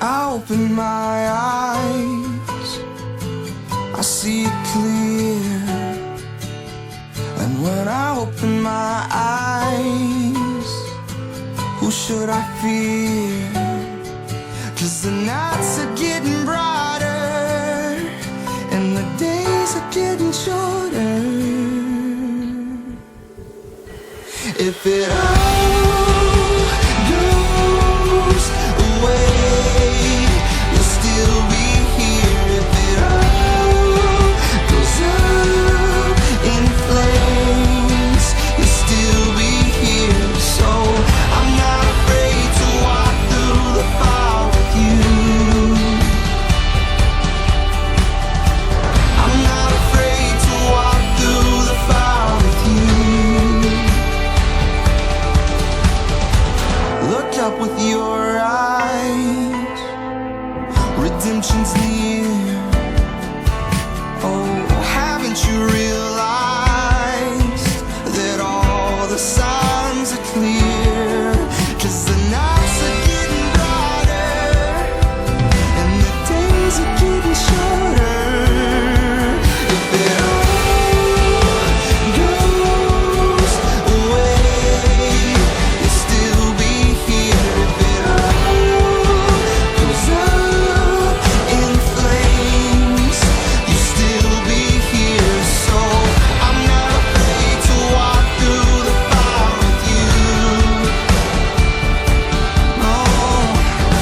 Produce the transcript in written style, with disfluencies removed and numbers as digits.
I open my eyes, I see it clear. And when I open my eyes, who should I fear? 'Cause the nights are getting brighter and the days are getting shorter. If it all goes away, you'll still be here. If it all goes up in flames, you'll still be here. So I'm not afraid to walk through the fire with you. I'm not afraid to walk through the fire with you. Look up with your eyes, redemption's near. Oh, haven't you realized that all the signs are clear?